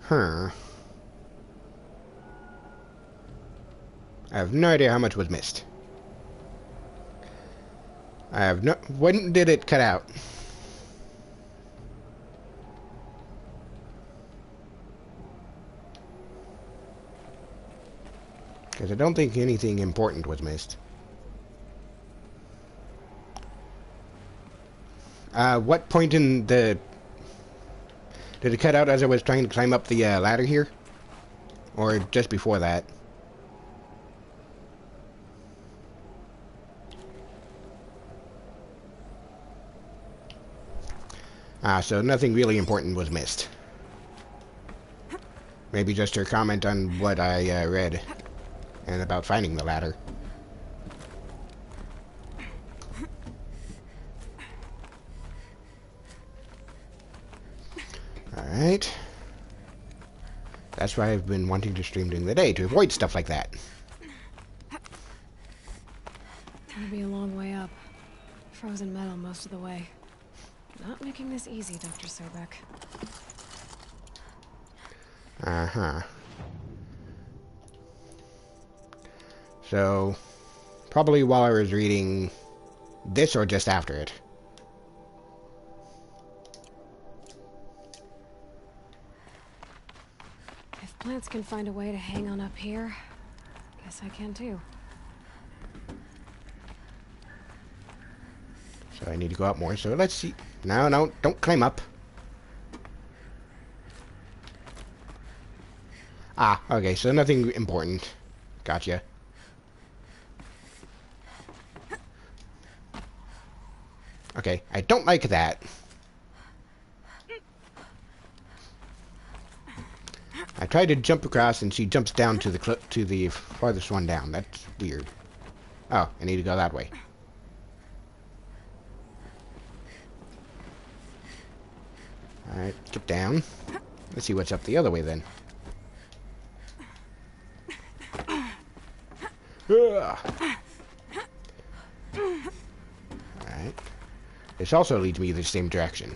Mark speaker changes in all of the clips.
Speaker 1: Huh. I have no idea how much was missed. I have no... When did it cut out? Because I don't think anything important was missed. What point in the... Did it cut out as I was trying to climb up the ladder here? Or just before that? So nothing really important was missed. Maybe just her comment on what I read. And about finding the ladder. Alright. That's why I've been wanting to stream during the day, to avoid stuff like that.
Speaker 2: Gonna be a long way up. Frozen metal most of the way. Not making this easy, Dr. Sobek.
Speaker 1: Uh-huh. So, probably while I was reading this or just after it.
Speaker 2: If plants can find a way to hang on up here, guess I can too.
Speaker 1: So I need to go up more, so let's see. No, no, don't climb up. Ah, okay, so nothing important. Gotcha. Okay, I don't like that. I tried to jump across and she jumps down to the farthest one down. That's weird. Oh, I need to go that way. Alright, get down. Let's see what's up the other way then. Alright. This also leads me the same direction.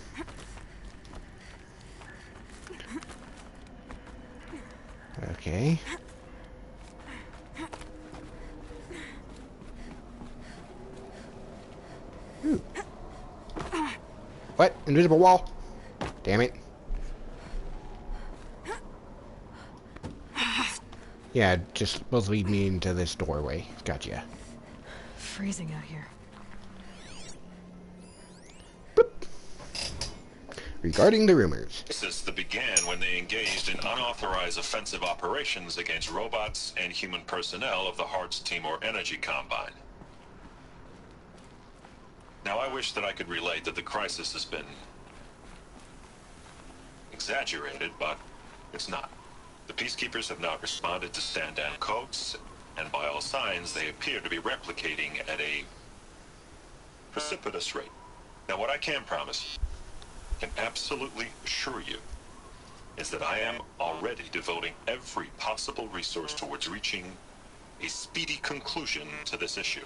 Speaker 1: Okay. Ooh. What? Invisible wall? Damn it. Yeah, just both lead me into this doorway. Gotcha.
Speaker 2: Freezing out here.
Speaker 1: Boop. Regarding the rumors.
Speaker 3: This began when they engaged in unauthorized offensive operations against robots and human personnel of the Hearts Timor Energy Combine. Now, I wish that I could relate that the crisis has been exaggerated, but it's not. The peacekeepers have now responded to stand-down codes, and by all signs, they appear to be replicating at a precipitous rate. Now, what I can promise, can absolutely assure you, is that I am already devoting every possible resource towards reaching a speedy conclusion to this issue.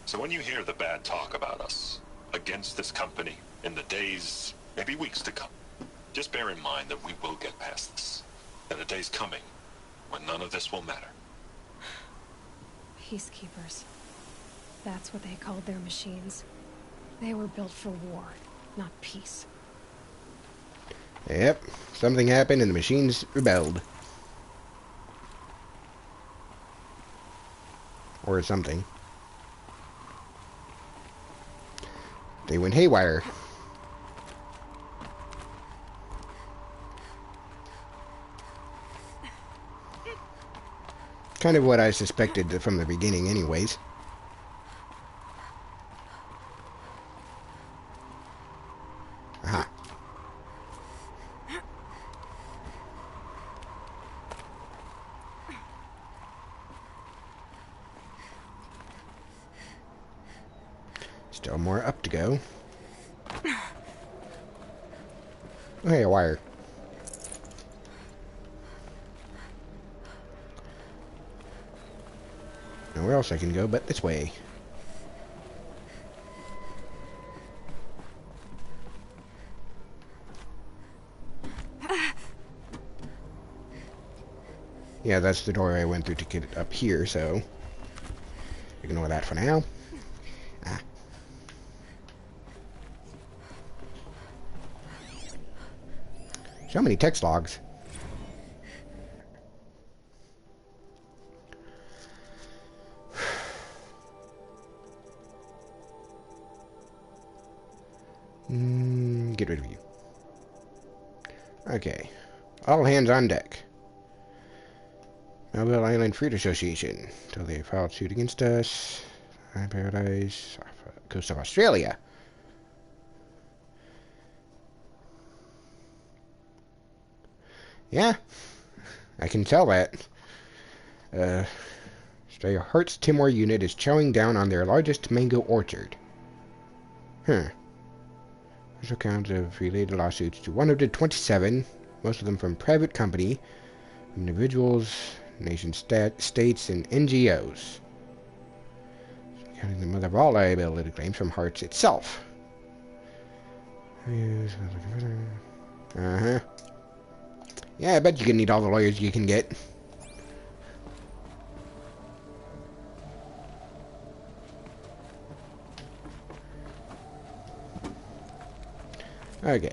Speaker 3: So when you hear the bad talk about us against this company in the days, maybe weeks to come, just bear in mind that we will get past this. That a day's coming when none of this will matter.
Speaker 2: Peacekeepers. That's what they called their machines. They were built for war, not peace.
Speaker 1: Yep, something happened and the machines rebelled. Or something. They went haywire. Kind of what I suspected from the beginning anyways. Aha. Still more up to go. Oh, hey, a wire. Nowhere else I can go but this way. Yeah, that's the door I went through to get up here, so ignore that for now. Ah. So many text logs. Get rid of you. Okay. All hands on deck. Melville Island Fruit Association. Until they filed suit against us. High Paradise. Coast of Australia. Yeah. I can tell that. Australia Hearts Timor unit is chowing down on their largest mango orchard. Huh. Official counts of related lawsuits to 127, most of them from private company, individuals, nation states, and NGOs. Counting the mother of all liability claims from Hearts itself. Uh-huh. Yeah, I bet you can need all the lawyers you can get. Okay.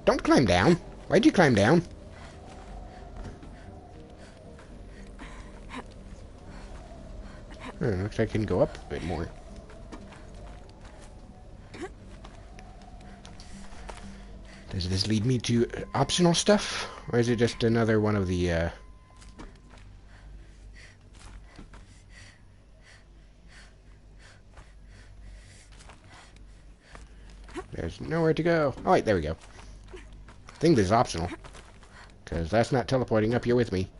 Speaker 1: Don't climb down. Why'd you climb down? Looks like I can go up a bit more. Does this lead me to optional stuff? Or is it just another one of the, There's nowhere to go. Oh, wait, there we go. I think this is optional. Because that's not teleporting up here with me.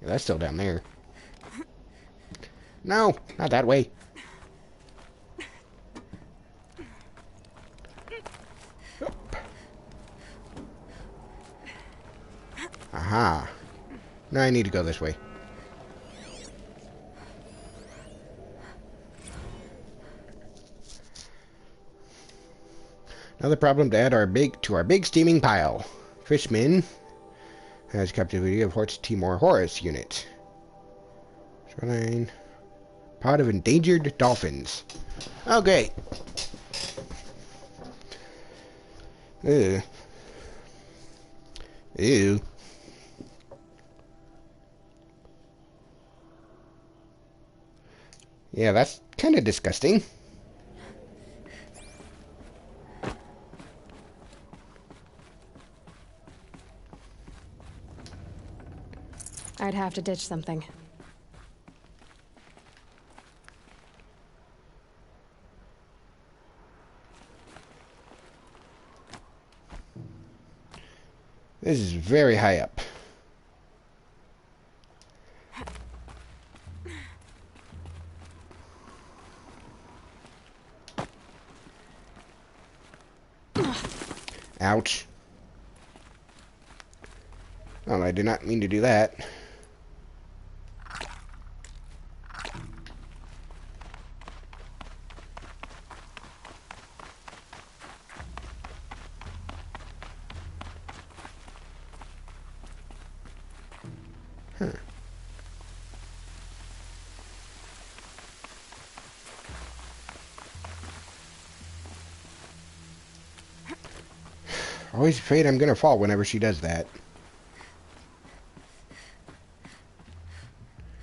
Speaker 1: Yeah, that's still down there. No, not that way. Aha. Now I need to go this way. Another problem to add to our big steaming pile. Fishman has captivity of Hort's Timor Horus unit. Shoreline. Pod of endangered dolphins. Okay. Ew. Ew. Yeah, that's kind of disgusting.
Speaker 2: I'd have to ditch something.
Speaker 1: This is very high up. Ouch. Well, I did not mean to do that. Huh. Always afraid I'm gonna fall whenever she does that.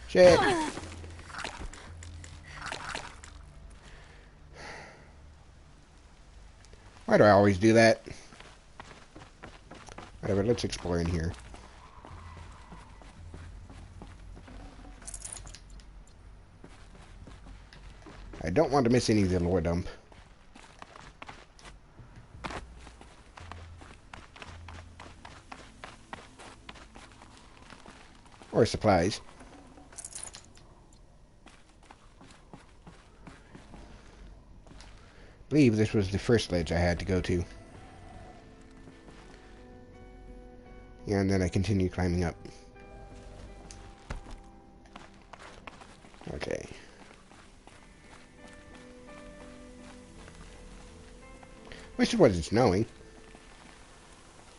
Speaker 1: Shit. Why do I always do that? Whatever, let's explore in here. I don't want to miss any of the lore dump. Or supplies. I believe this was the first ledge I had to go to. Yeah, and then I continued climbing up. Okay. Wish it wasn't snowing.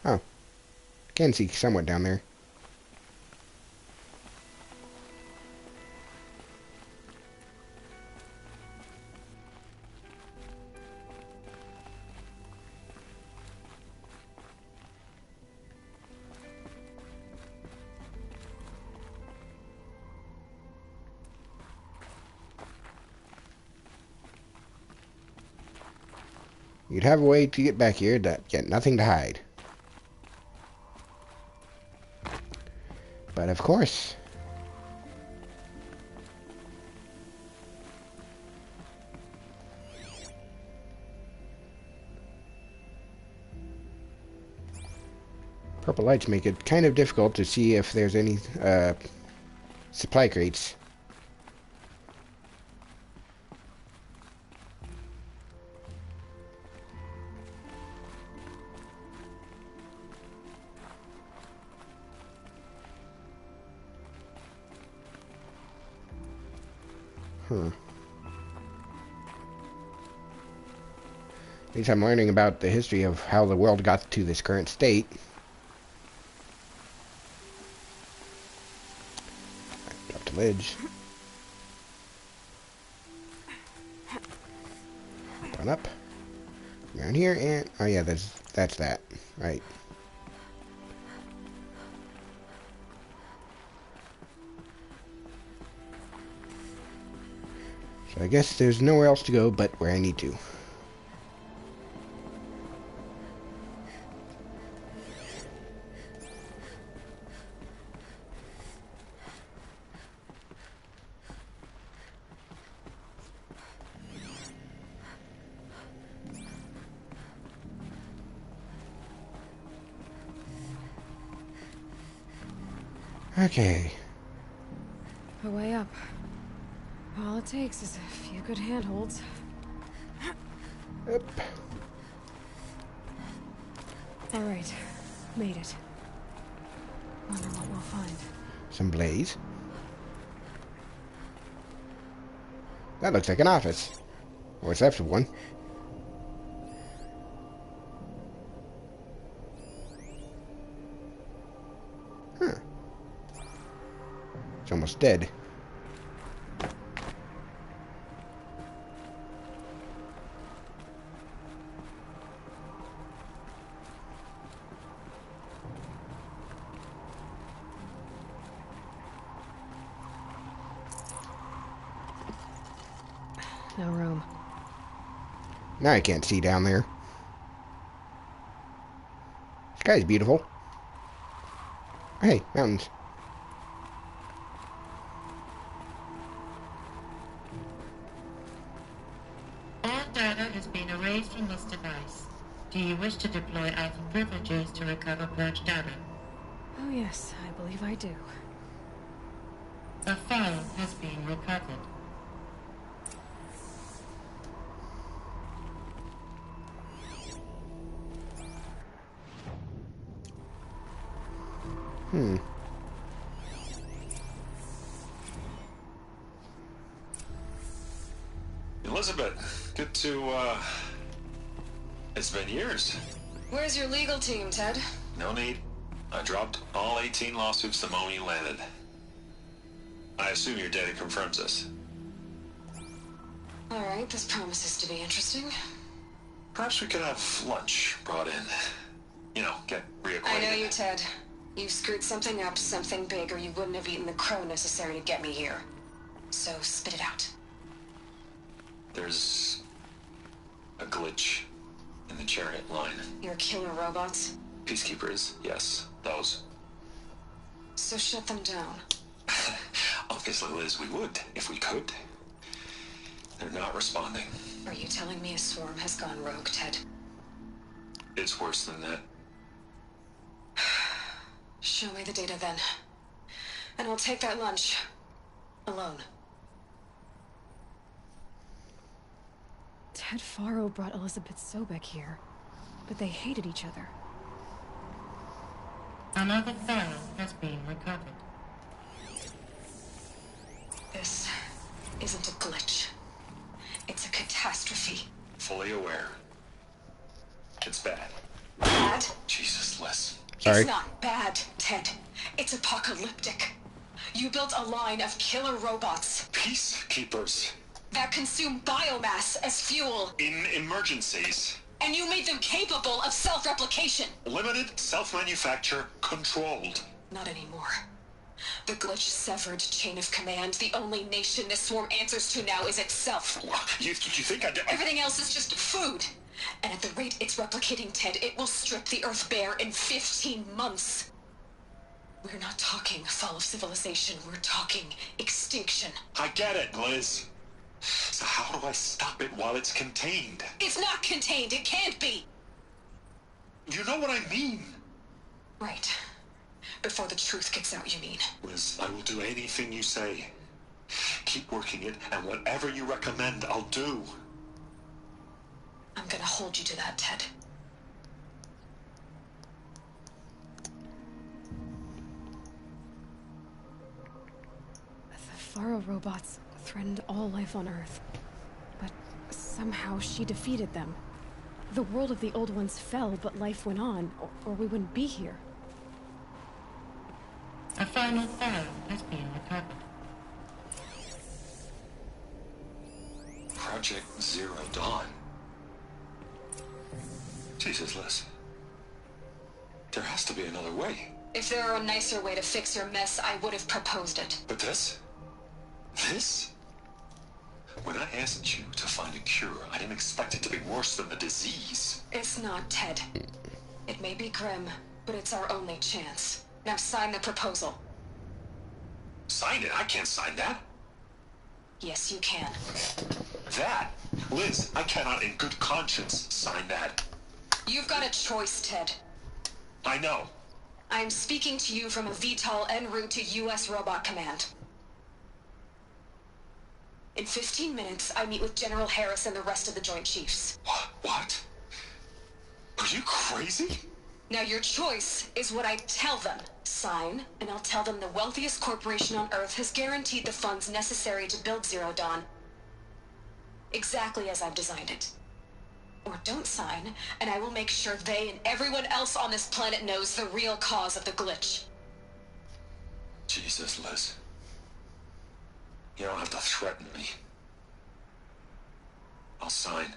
Speaker 1: Oh. Can see somewhat down there. You'd have a way to get back here, yet nothing to hide. But of course... purple lights make it kind of difficult to see if there's any supply crates. At least I'm learning about the history of how the world got to this current state. Drop the ledge. Run up. Around here and... oh yeah, that's that. Right. So I guess there's nowhere else to go but where I need to. Okay.
Speaker 2: A way up. All it takes is a few good handholds.
Speaker 1: Up.
Speaker 2: All right. Made it. Wonder what we'll find.
Speaker 1: Some blaze. That looks like an office. Or what's left of one. Huh. It's almost dead.
Speaker 2: No room.
Speaker 1: Now I can't see down there. Sky's beautiful. Hey, mountains.
Speaker 4: All data has been erased from this device. Do you wish to deploy alpha privileges to recover purged data?
Speaker 2: Oh yes, I believe I do.
Speaker 4: A file has been recovered.
Speaker 3: Elizabeth, good to, it's been years.
Speaker 2: Where's your legal team, Ted?
Speaker 3: No need. I dropped all 18 lawsuits the moment you landed. I assume your data confirms this.
Speaker 2: All right, this promises to be interesting.
Speaker 3: Perhaps we could have lunch brought in. You know, get reacquainted.
Speaker 2: I know you, Ted. You screwed something up, something big, or you wouldn't have eaten the crow necessary to get me here. So spit it out.
Speaker 3: There's a glitch in the chariot line.
Speaker 2: Your killer robots?
Speaker 3: Peacekeepers, yes, those.
Speaker 2: So shut them down.
Speaker 3: Obviously, Liz, we would, if we could. They're not responding.
Speaker 2: Are you telling me a swarm has gone rogue, Ted?
Speaker 3: It's worse than that.
Speaker 2: Show me the data then. And I'll take that lunch. Alone. Ted Faro brought Elizabeth Sobek here, but they hated each other.
Speaker 4: Another file has been recovered.
Speaker 2: This isn't a glitch. It's a catastrophe.
Speaker 3: Fully aware. bad.
Speaker 5: Bad?
Speaker 3: Jesus, Liz.
Speaker 1: Sorry.
Speaker 5: It's not bad, Ted. It's apocalyptic. You built a line of killer robots
Speaker 3: Peacekeepers.
Speaker 5: that consume biomass as fuel,
Speaker 3: In emergencies.
Speaker 5: and you made them capable of self-replication.
Speaker 3: Limited, self-manufacture, controlled.
Speaker 5: Not anymore. The glitch severed chain of command. The only nation this swarm answers to now is itself.
Speaker 3: You think I did?
Speaker 5: Everything else is just food. And at the rate it's replicating, Ted, it will strip the Earth bare in 15 months. We're not talking fall of civilization. We're talking extinction.
Speaker 3: I get it, Liz. So how do I stop it while it's contained?
Speaker 5: It's not contained. It can't be.
Speaker 3: You know what I mean.
Speaker 5: Right. Before the truth gets out, you mean?
Speaker 3: Liz, I will do anything you say. Keep working it, and whatever you recommend, I'll do.
Speaker 5: I'm gonna hold you to that, Ted.
Speaker 2: The Faro robots threatened all life on Earth. But somehow she defeated them. The world of the old ones fell, but life went on, or we wouldn't be here.
Speaker 4: A final file has been recovered.
Speaker 3: Project Zero Dawn. Jesus, Liz. There has to be another way.
Speaker 5: If there were a nicer way to fix your mess, I would have proposed it.
Speaker 3: But this? This? When I asked you to find a cure, I didn't expect it to be worse than the disease.
Speaker 5: It's not, Ted. It may be grim, but it's our only chance. Now sign the proposal.
Speaker 3: Sign it? I can't sign that.
Speaker 5: Yes, you can.
Speaker 3: That? Liz, I cannot in good conscience sign that.
Speaker 5: You've got a choice, Ted.
Speaker 3: I know.
Speaker 5: I am speaking to you from a VTOL en route to U.S. Robot Command. In 15 minutes, I meet with General Harris and the rest of the Joint Chiefs.
Speaker 3: What? Are you crazy?
Speaker 5: Now your choice is what I tell them. Sign, and I'll tell them the wealthiest corporation on Earth has guaranteed the funds necessary to build Zero Dawn. Exactly as I've designed it. Or don't sign, and I will make sure they and everyone else on this planet knows the real cause of the glitch.
Speaker 3: Jesus, Liz. You don't have to threaten me. I'll sign.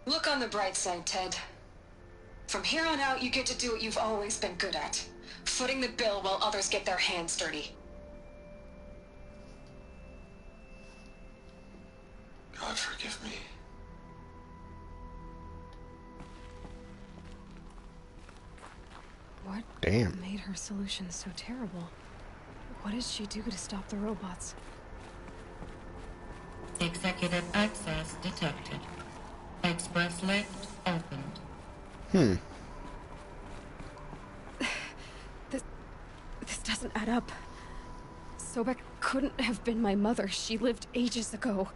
Speaker 5: Look on the bright side, Ted. From here on out, you get to do what you've always been good at. Footing the bill while others get their hands dirty.
Speaker 3: God forgive me.
Speaker 2: What
Speaker 1: Damn.
Speaker 2: made her solution so terrible? What did she do to stop the robots?
Speaker 4: Executive access detected. Express lift opened.
Speaker 2: This doesn't add up. Sobek couldn't have been my mother. She lived ages ago.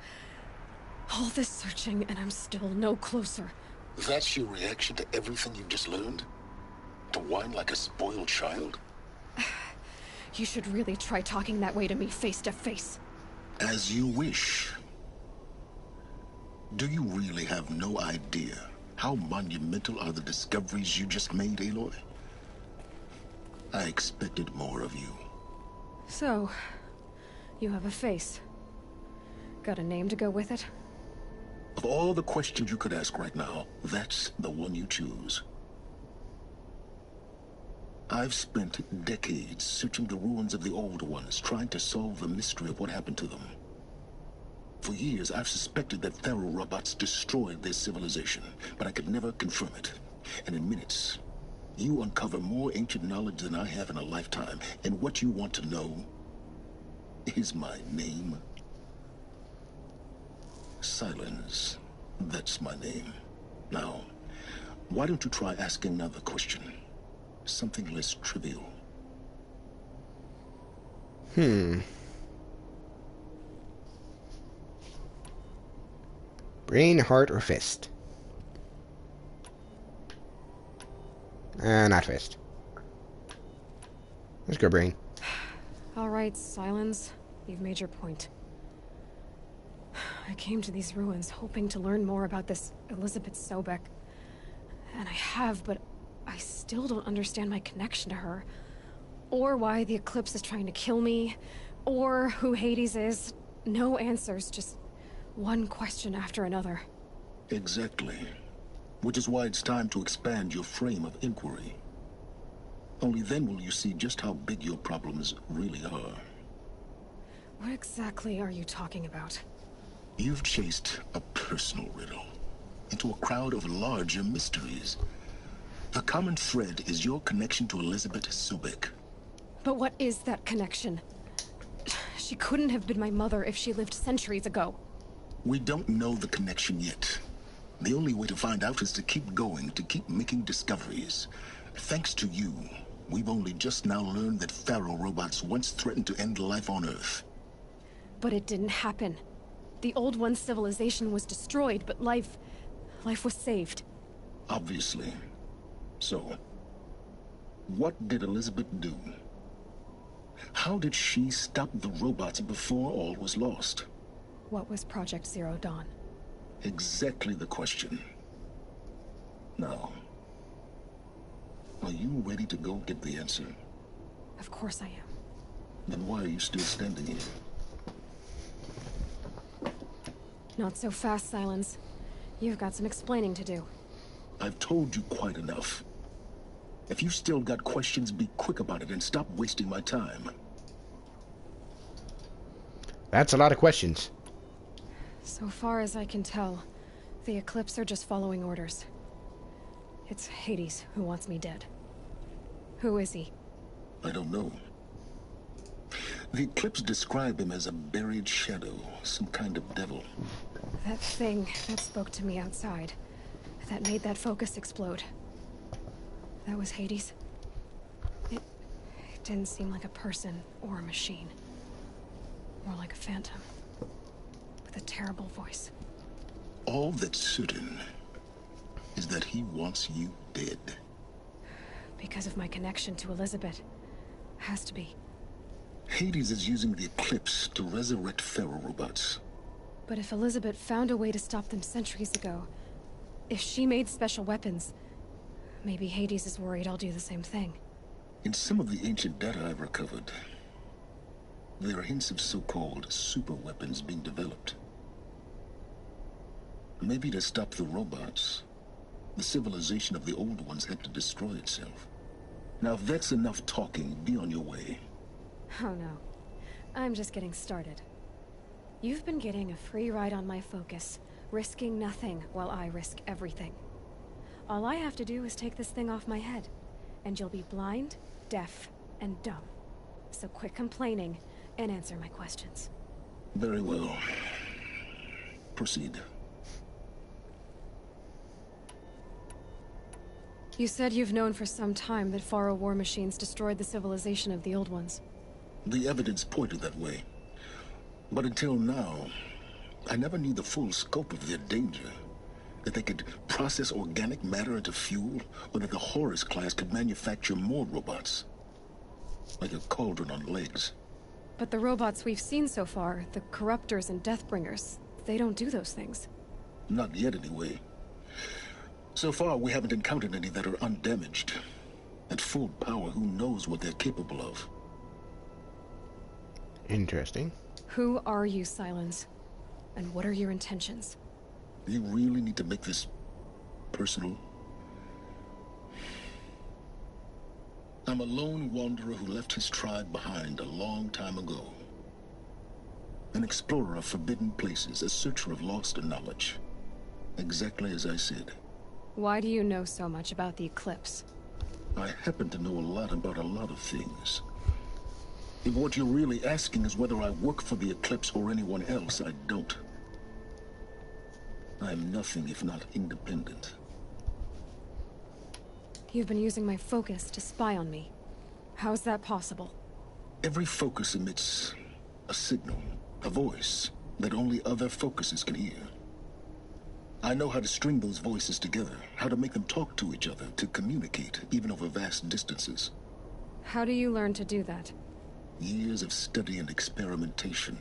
Speaker 2: All this searching, and I'm still no closer.
Speaker 6: That's your reaction to everything you've just learned? To whine like a spoiled child?
Speaker 2: You should really try talking that way to me face to face.
Speaker 6: As you wish. Do you really have no idea how monumental are the discoveries you just made, Aloy? I expected more of you.
Speaker 2: So, you have a face. Got a name to go with it?
Speaker 6: Of all the questions you could ask right now, that's the one you choose. I've spent decades searching the ruins of the old ones, trying to solve the mystery of what happened to them. For years, I've suspected that Faro robots destroyed their civilization, but I could never confirm it. And in minutes, you uncover more ancient knowledge than I have in a lifetime, and what you want to know is my name. Silence. That's my name. Now, why don't you try asking another question? Something less trivial.
Speaker 1: Brain, heart, or fist? Not fist. Let's go brain.
Speaker 2: All right, Silence. You've made your point. I came to these ruins hoping to learn more about this Elizabeth Sobek. And I have, but I still don't understand my connection to her. Or why the Eclipse is trying to kill me. Or who Hades is. No answers, just one question after another.
Speaker 6: Exactly. Which is why it's time to expand your frame of inquiry. Only then will you see just how big your problems really are.
Speaker 2: What exactly are you talking about?
Speaker 6: You've chased a personal riddle into a crowd of larger mysteries. The common thread is your connection to Elizabeth Sobek.
Speaker 2: But what is that connection? She couldn't have been my mother if she lived centuries ago.
Speaker 6: We don't know the connection yet. The only way to find out is to keep going, to keep making discoveries. Thanks to you, we've only just now learned that Pharaoh robots once threatened to end life on Earth.
Speaker 2: But it didn't happen. The Old One's civilization was destroyed, but life was saved.
Speaker 6: Obviously. So, what did Elizabeth do? How did she stop the robots before all was lost?
Speaker 2: What was Project Zero Dawn?
Speaker 6: Exactly the question. Now, are you ready to go get the answer?
Speaker 2: Of course I am.
Speaker 6: Then why are you still standing here?
Speaker 2: Not so fast, Silence. You've got some explaining to do.
Speaker 6: I've told you quite enough. If you still got questions, be quick about it and stop wasting my time.
Speaker 1: That's a lot of questions.
Speaker 2: So far as I can tell, the Eclipse are just following orders. It's Hades who wants me dead. Who is he?
Speaker 6: I don't know. The Eclipse describe him as a buried shadow, some kind of devil.
Speaker 2: That thing that spoke to me outside, that made that focus explode. That was Hades. It didn't seem like a person or a machine. More like a phantom. With a terrible voice.
Speaker 6: All that's certain is that he wants you dead.
Speaker 2: Because of my connection to Elizabeth. Has to be.
Speaker 6: Hades is using the Eclipse to resurrect Pharaoh robots.
Speaker 2: But if Elizabeth found a way to stop them centuries ago, if she made special weapons, maybe Hades is worried I'll do the same thing.
Speaker 6: In some of the ancient data I've recovered, there are hints of so-called super weapons being developed. Maybe to stop the robots, the civilization of the old ones had to destroy itself. Now if that's enough talking, be on your way.
Speaker 2: Oh no. I'm just getting started. You've been getting a free ride on my focus, risking nothing while I risk everything. All I have to do is take this thing off my head, and you'll be blind, deaf, and dumb. So quit complaining and answer my questions.
Speaker 6: Very well. Proceed.
Speaker 2: You said you've known for some time that Pharaoh war machines destroyed the civilization of the Old Ones.
Speaker 6: The evidence pointed that way. But until now, I never knew the full scope of their danger. That they could process organic matter into fuel, or that the Horus class could manufacture more robots. Like a cauldron on legs.
Speaker 2: But the robots we've seen so far, the Corruptors and Deathbringers, they don't do those things.
Speaker 6: Not yet, anyway. So far, we haven't encountered any that are undamaged. At full power, who knows what they're capable of?
Speaker 1: Interesting.
Speaker 2: Who are you, Silence? And what are your intentions?
Speaker 6: You really need to make this personal? I'm a lone wanderer who left his tribe behind a long time ago. An explorer of forbidden places, a searcher of lost knowledge. Exactly as I said.
Speaker 2: Why do you know so much about the Eclipse?
Speaker 6: I happen to know a lot about a lot of things. If what you're really asking is whether I work for the Eclipse or anyone else, I don't. I'm nothing if not independent.
Speaker 2: You've been using my focus to spy on me. How's that possible?
Speaker 6: Every focus emits a signal, a voice, that only other focuses can hear. I know how to string those voices together, how to make them talk to each other, to communicate, even over vast distances.
Speaker 2: How do you learn to do that?
Speaker 6: Years of study and experimentation.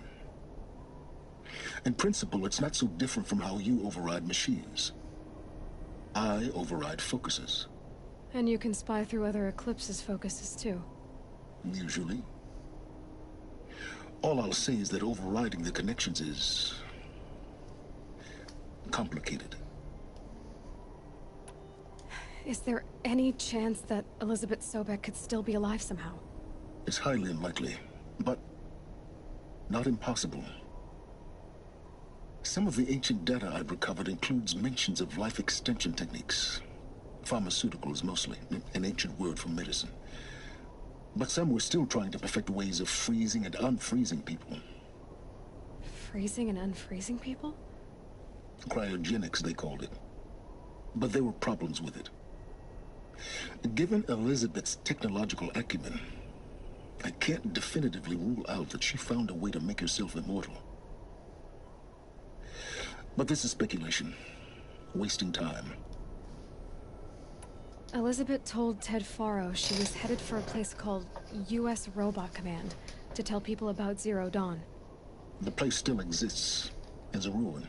Speaker 6: In principle, it's not so different from how you override machines. I override focuses.
Speaker 2: And you can spy through other Eclipse's focuses, too.
Speaker 6: Usually. All I'll say is that overriding the connections is complicated.
Speaker 2: Is there any chance that Elizabeth Sobek could still be alive somehow?
Speaker 6: It's highly unlikely, but not impossible. Some of the ancient data I've recovered includes mentions of life extension techniques. Pharmaceuticals, mostly, an ancient word for medicine. But some were still trying to perfect ways of freezing and unfreezing people.
Speaker 2: Freezing and unfreezing people?
Speaker 6: Cryogenics, they called it. But there were problems with it. Given Elizabeth's technological acumen, I can't definitively rule out that she found a way to make herself immortal. But this is speculation. Wasting time.
Speaker 2: Elizabeth told Ted Faro she was headed for a place called U.S. Robot Command to tell people about Zero Dawn.
Speaker 6: The place still exists as a ruin.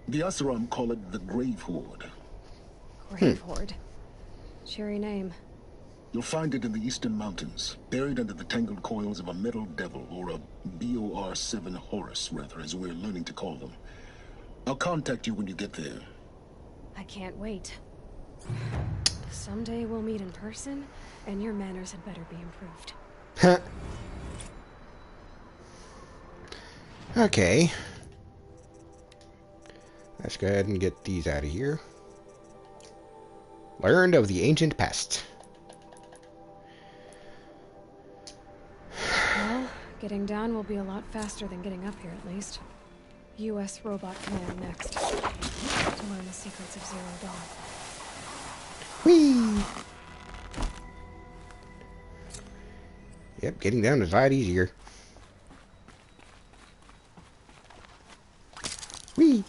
Speaker 6: The Asaram call it the Grave Horde.
Speaker 2: Grave Horde. Cheery name.
Speaker 6: You'll find it in the Eastern Mountains, buried under the tangled coils of a metal devil, or a BOR-7 Horus, rather, as we're learning to call them. I'll contact you when you get there.
Speaker 2: I can't wait. Someday we'll meet in person, and your manners had better be improved.
Speaker 1: Huh. Okay. Let's go ahead and get these out of here. Learned of the ancient pest.
Speaker 2: Well, getting down will be a lot faster than getting up here, at least. U.S. Robot Command next. To learn the secrets of Zero Dawn.
Speaker 1: Whee! Yep, getting down is a lot easier. Whee!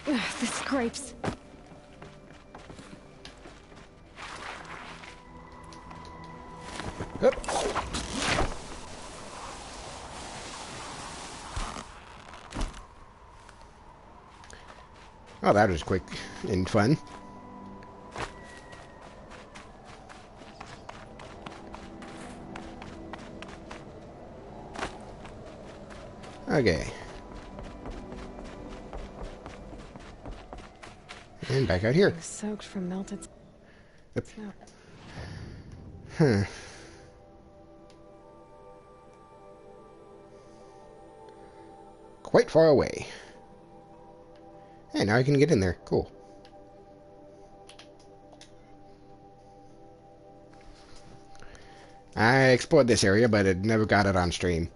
Speaker 2: Ugh, the scrapes.
Speaker 1: Up. Oh, that was quick and fun. Okay. And back out here.
Speaker 2: Soaked from melted
Speaker 1: Yep.
Speaker 2: snow.
Speaker 1: Huh. Quite far away. Hey, now I can get in there. Cool. I explored this area, but it never got it on stream.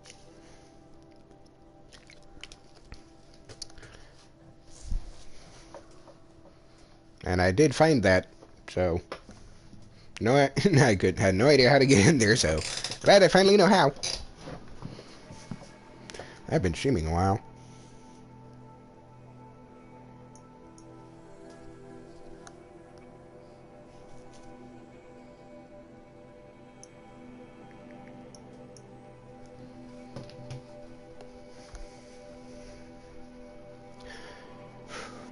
Speaker 1: And I did find that, so no, I had no idea how to get in there. So glad I finally know how. I've been streaming a while.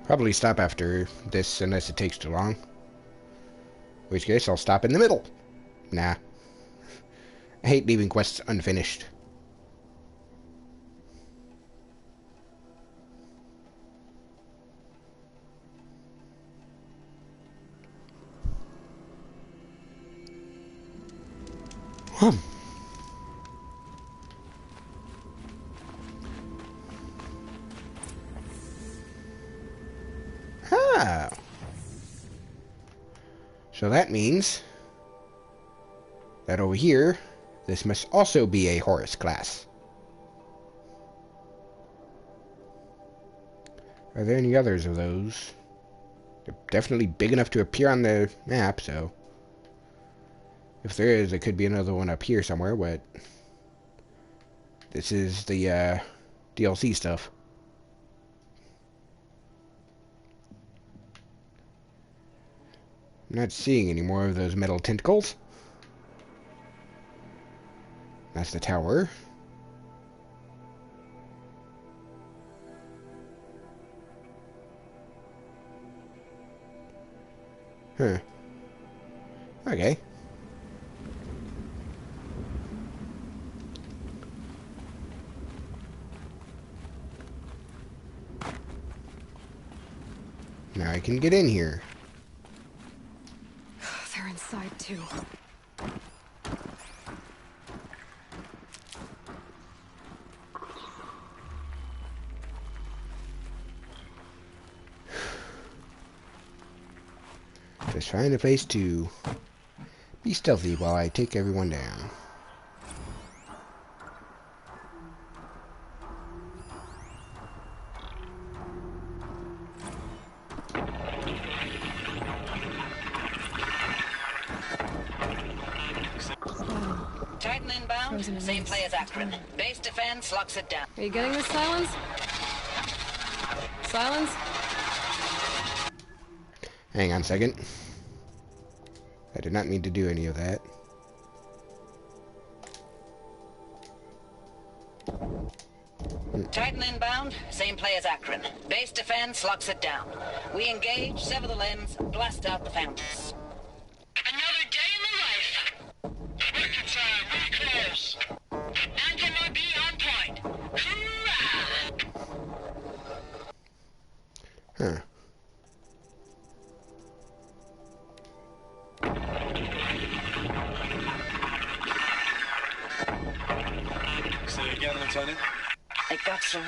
Speaker 1: Probably stop after this unless it takes too long. In which case I'll stop in the middle. Nah. I hate leaving quests unfinished. Ah. So that means that over here, this must also be a Horus class. Are there any others of those? They're definitely big enough to appear on the map, so if there is, there could be another one up here somewhere, but this is the DLC stuff. I'm not seeing any more of those metal tentacles. That's the tower. Huh. Okay. Now I can get in here.
Speaker 2: They're inside too.
Speaker 1: Just find a place to be stealthy while I take everyone down.
Speaker 7: Titan inbound, same play as Akron. Base defense locks it down.
Speaker 2: Are you getting this, Silence? Silence?
Speaker 1: Hang on a second. I did not mean to do any of that.
Speaker 7: Titan inbound, same play as Akron. Base defense locks it down. We engage, sever the limbs, blast out the fountains.
Speaker 8: Another day in the life. Working time, really close. Anti-MRB on point. Hoorah!
Speaker 1: Huh.
Speaker 9: Say again, Lieutenant.
Speaker 7: It got through.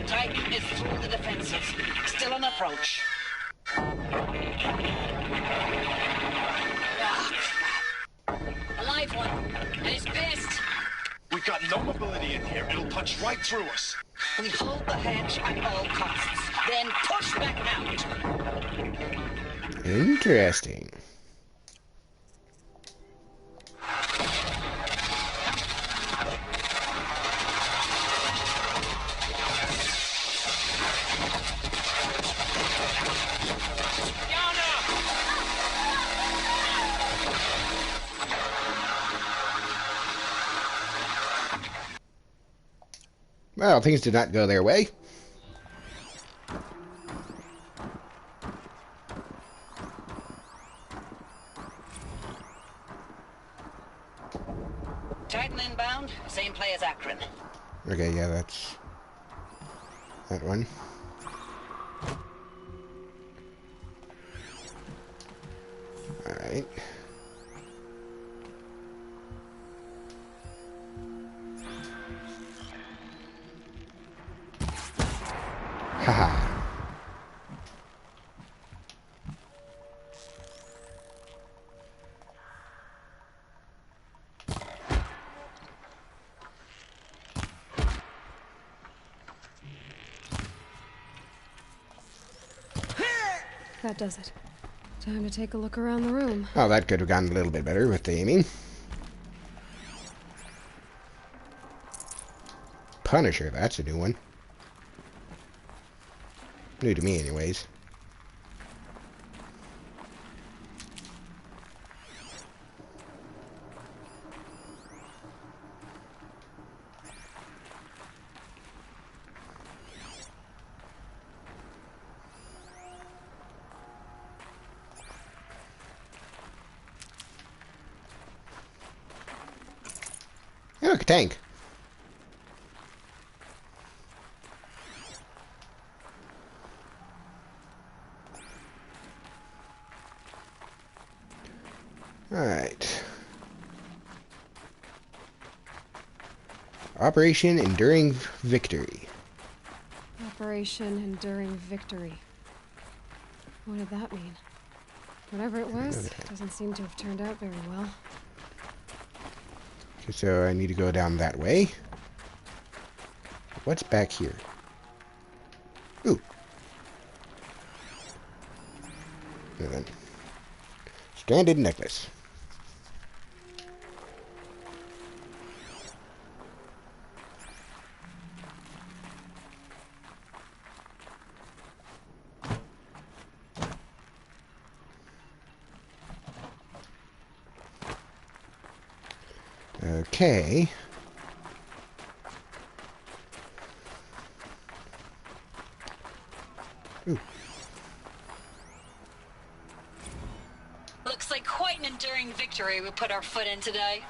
Speaker 7: Titan is through the defenses. Still an approach. Ah, crap. A live one. And he's pissed.
Speaker 9: We've got no mobility in here. It'll punch right through us.
Speaker 7: We hold the hedge at all costs. Then push back out.
Speaker 1: Interesting. Well, things did not go their way.
Speaker 7: Titan inbound, same play as Akron.
Speaker 1: Okay, yeah, that's that one. Alright. Haha.
Speaker 2: That does it. Time to take a look around the room.
Speaker 1: Oh, that could have gone a little bit better with the aiming. Punisher, that's a new one. New to me, anyways. Hey, look, a tank. Alright. Operation Enduring Victory.
Speaker 2: Operation Enduring Victory. What did that mean? Whatever it was, doesn't seem to have turned out very well.
Speaker 1: Okay, so I need to go down that way. What's back here? Ooh. And then stranded necklace. Okay. Ooh.
Speaker 7: Looks like quite an enduring victory we put our foot in today.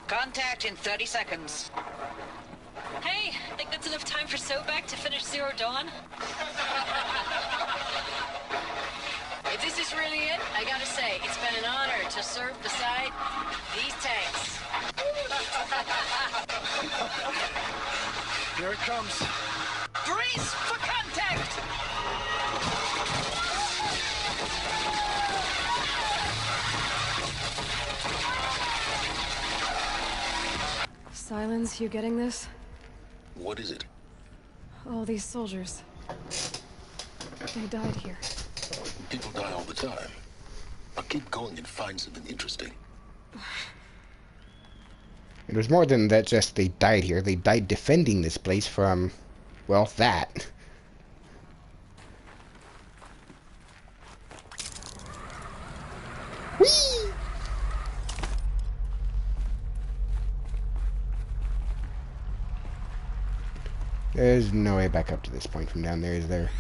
Speaker 7: Contact in 30 seconds. Hey, think that's enough time for Sobek to finish Zero Dawn? If this is really it, I gotta say, it's been an honor to serve beside these tanks.
Speaker 9: Here it comes.
Speaker 7: Brace for contact!
Speaker 2: Silence, you getting this?
Speaker 6: What is it?
Speaker 2: All these soldiers. They died here.
Speaker 6: People die all the time. I'll keep going and find something interesting.
Speaker 1: It was more than that, just they died here. They died defending this place from, well, that. Whee! There's no way back up to this point from down there, is there?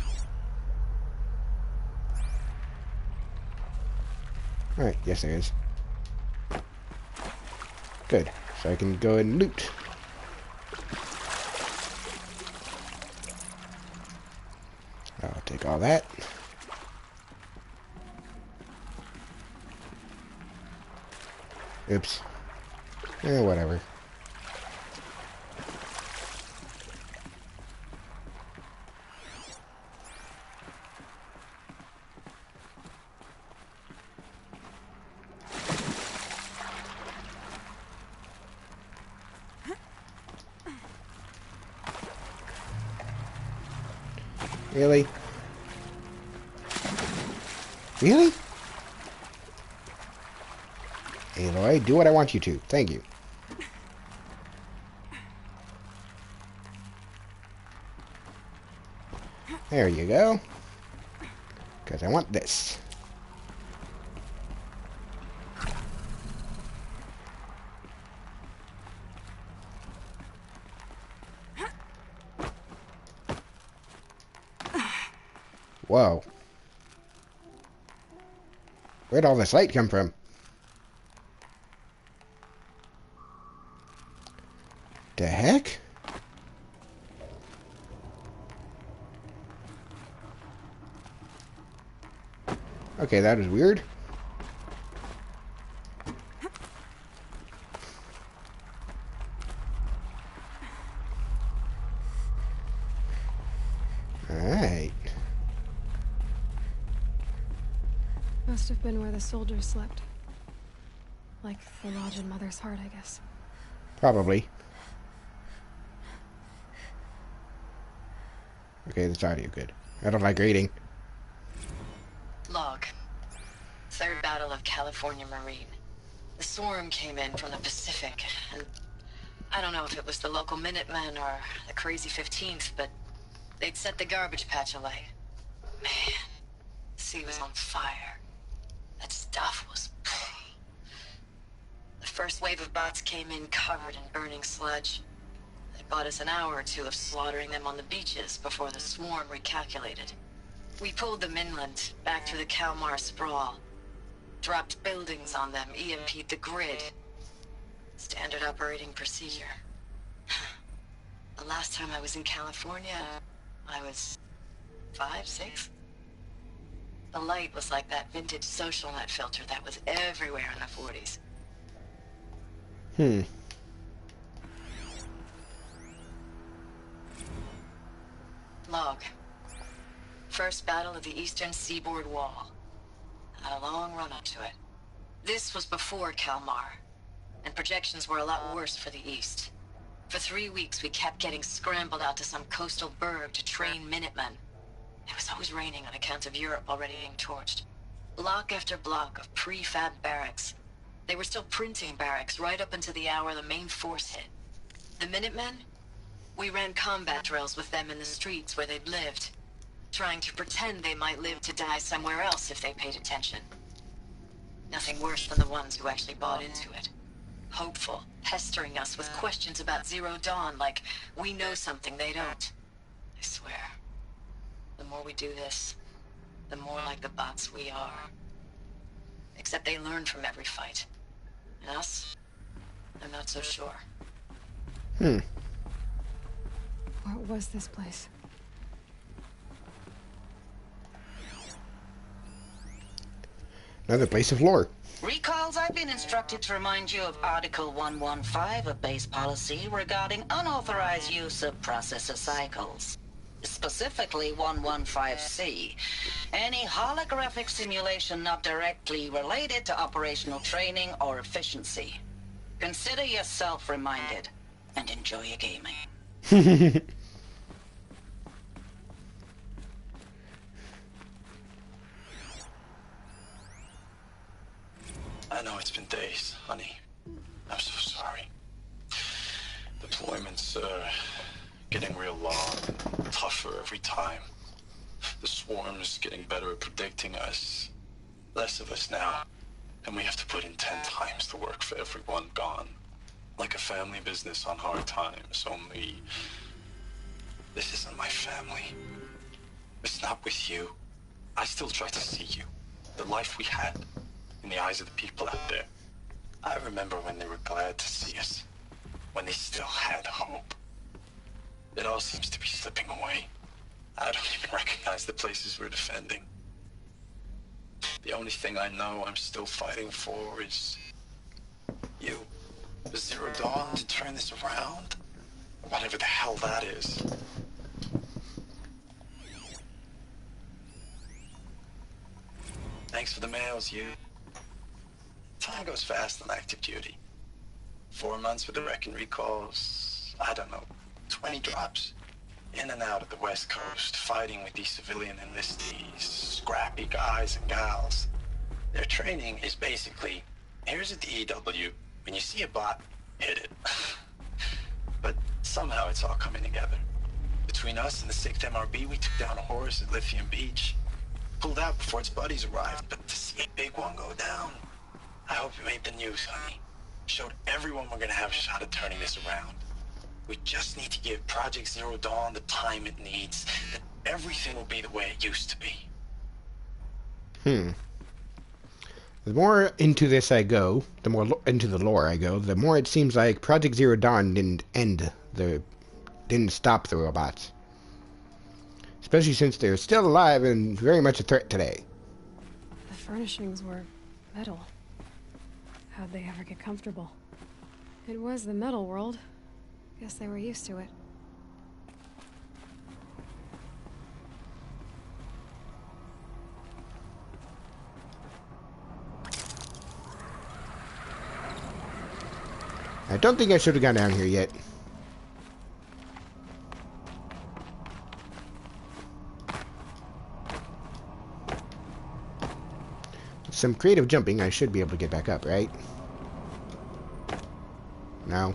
Speaker 1: Alright, yes there is. Good. So I can go and loot. I'll take all that. Oops. Whatever. Really? Really? Aloy, do what I want you to. Thank you. There you go. Because I want this. Whoa. Where'd all this light come from? The heck? Okay, that is weird. Alright.
Speaker 2: Must have been where the soldiers slept. Like the lodge in Mother's Heart, I guess.
Speaker 1: Probably. Okay, this audio good. I don't like reading.
Speaker 10: Log. Third Battle of California Marine. The swarm came in from the Pacific, and I don't know if it was the local Minutemen or the crazy 15th, but they'd set the garbage patch alight. Man, the sea was on fire. That stuff was... The first wave of bots came in covered in burning sludge. They bought us an hour or two of slaughtering them on the beaches before the swarm recalculated. We pulled them inland, back through the Kalmar sprawl. Dropped buildings on them, EMP'd the grid. Standard operating procedure. The last time I was in California, I was 5, 6? The light was like that vintage social net filter that was everywhere in the 40s. Log. First battle of the eastern seaboard wall. Had a long run up to it. This was before Kalmar, and projections were a lot worse for the east. For 3 weeks we kept getting scrambled out to some coastal burg to train Minutemen. It was always raining on account of Europe already being torched. Block after block of prefab barracks. They were still printing barracks right up until the hour the main force hit. The Minutemen? We ran combat drills with them in the streets where they'd lived, trying to pretend they might live to die somewhere else if they paid attention. Nothing worse than the ones who actually bought into it. Hopeful pestering us with questions about Zero Dawn like we know something they don't. I swear, the more we do this, the more like the bots we are. Except they learn from every fight. And us? I'm not so sure.
Speaker 2: What was this place?
Speaker 1: Another place of lore.
Speaker 7: Recalls, I've been instructed to remind you of Article 115 of base policy regarding unauthorized use of processor cycles. Specifically 115C. Any holographic simulation not directly related to operational training or efficiency. Consider yourself reminded and enjoy your gaming.
Speaker 9: I know it's been days, honey. I'm so sorry. Deployments are getting real long and tougher every time. The swarm's getting better at predicting us. Less of us now. And we have to put in 10 times the work for everyone gone. Like a family business on hard times, only... this isn't my family. It's not with you. I still try to see you. The life we had. In the eyes of the people out there. I remember when they were glad to see us. When they still had hope. It all seems to be slipping away. I don't even recognize the places we're defending. The only thing I know I'm still fighting for is... you. The Zero Dawn to turn this around. Whatever the hell that is. Thanks for the mails, you. Time goes fast on active duty. 4 months with the Reckon recalls, I don't know, 20 drops. In and out of the West Coast, fighting with these civilian enlistees, scrappy guys and gals. Their training is basically, here's a DEW, when you see a bot, hit it. But somehow it's all coming together. Between us and the 6th MRB, we took down a horse at Lithium Beach. Pulled out before its buddies arrived, but to see a big one go down, I hope you made the news, honey. Showed everyone we're gonna have a shot at turning this around. We just need to give Project Zero Dawn the time it needs, that everything will be the way it used to be.
Speaker 1: The more into this I go, the more into the lore I go, the more it seems like Project Zero Dawn didn't stop the robots. Especially since they're still alive and very much a threat today.
Speaker 2: The furnishings were metal. How'd they ever get comfortable? It was the metal world. Guess they were used to it.
Speaker 1: I don't think I should have gone down here yet. With some creative jumping, I should be able to get back up, right? No.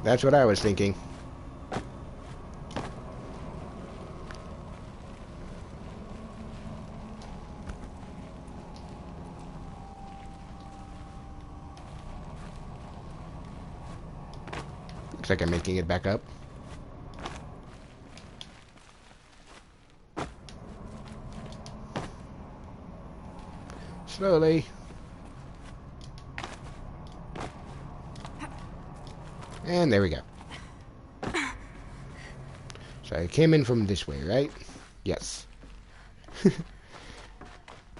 Speaker 1: That's what I was thinking. Looks like I'm making it back up. Slowly. And there we go. So I came in from this way, right? Yes.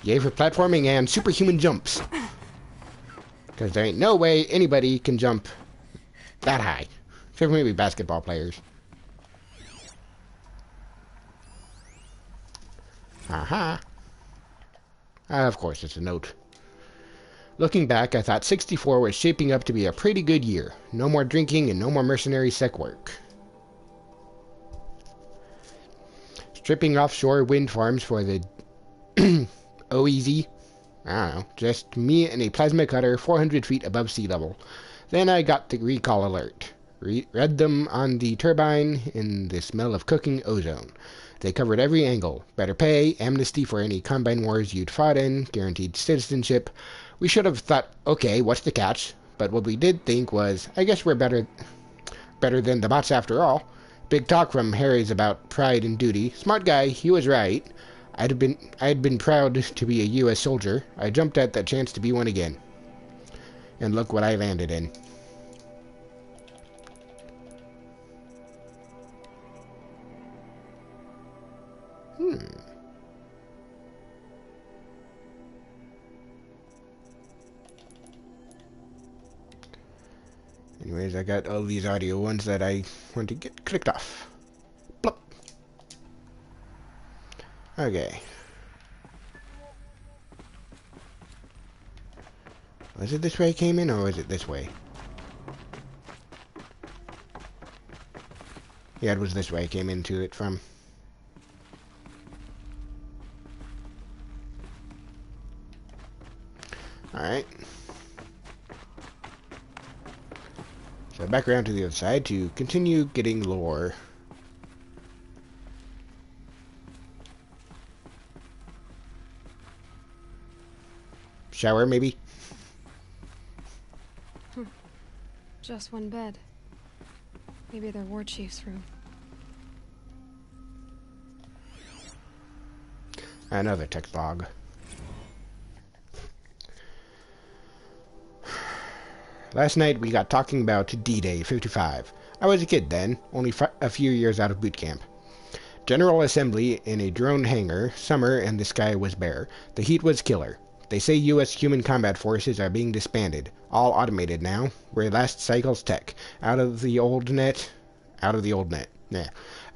Speaker 1: Yay for platforming and superhuman jumps. Because there ain't no way anybody can jump that high. Except for maybe basketball players. Aha. Of course, it's a note. Looking back, I thought 64 was shaping up to be a pretty good year. No more drinking and no more mercenary sec work. Stripping offshore wind farms for the OEZ. I don't know, just me and a plasma cutter 400 feet above sea level. Then I got the recall alert. read them on the turbine in the smell of cooking ozone. They covered every angle. Better pay, amnesty for any Combine wars you'd fought in, guaranteed citizenship. We should have thought, okay, what's the catch? But what we did think was, I guess we're better than the bots after all. Big talk from Harry's about pride and duty. Smart guy, he was right. I had been proud to be a U.S. soldier. I jumped at that chance to be one again. And look what I landed in. Anyways, I got all these audio ones that I want to get clicked off. Plop. Okay. Was it this way I came in, or was it this way? Yeah, it was this way I came into it from. Alright. So back around to the other side to continue getting lore. Shower, maybe?
Speaker 2: Just one bed. Maybe their war chief's room.
Speaker 1: Another text log. Last night we got talking about D-Day 55. I was a kid then, only a few years out of boot camp. General assembly in a drone hangar, summer, and the sky was bare. The heat was killer. They say U.S. human combat forces are being disbanded. All automated now. We're last cycle's tech. Out of the old net. Nah.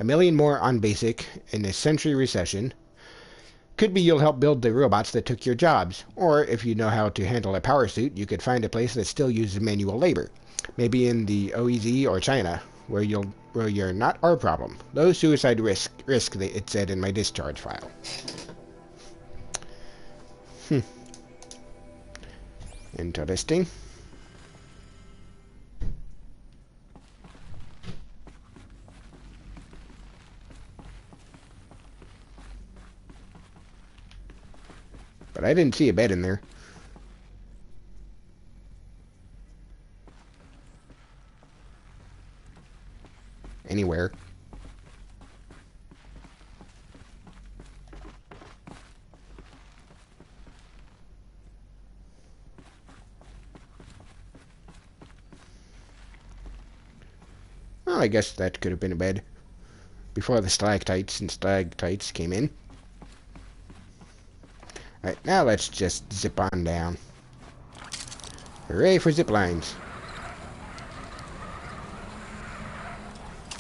Speaker 1: A million more on basic in a century recession. Could be you'll help build the robots that took your jobs. Or, if you know how to handle a power suit, you could find a place that still uses manual labor. Maybe in the OEZ or China, where you're not our problem. Low suicide risk, it said in my discharge file. Interesting. But I didn't see a bed in there. Anywhere. Well, I guess that could have been a bed. Before the stalactites and stalactites came in. Alright, now let's just zip on down. Hooray for zip lines.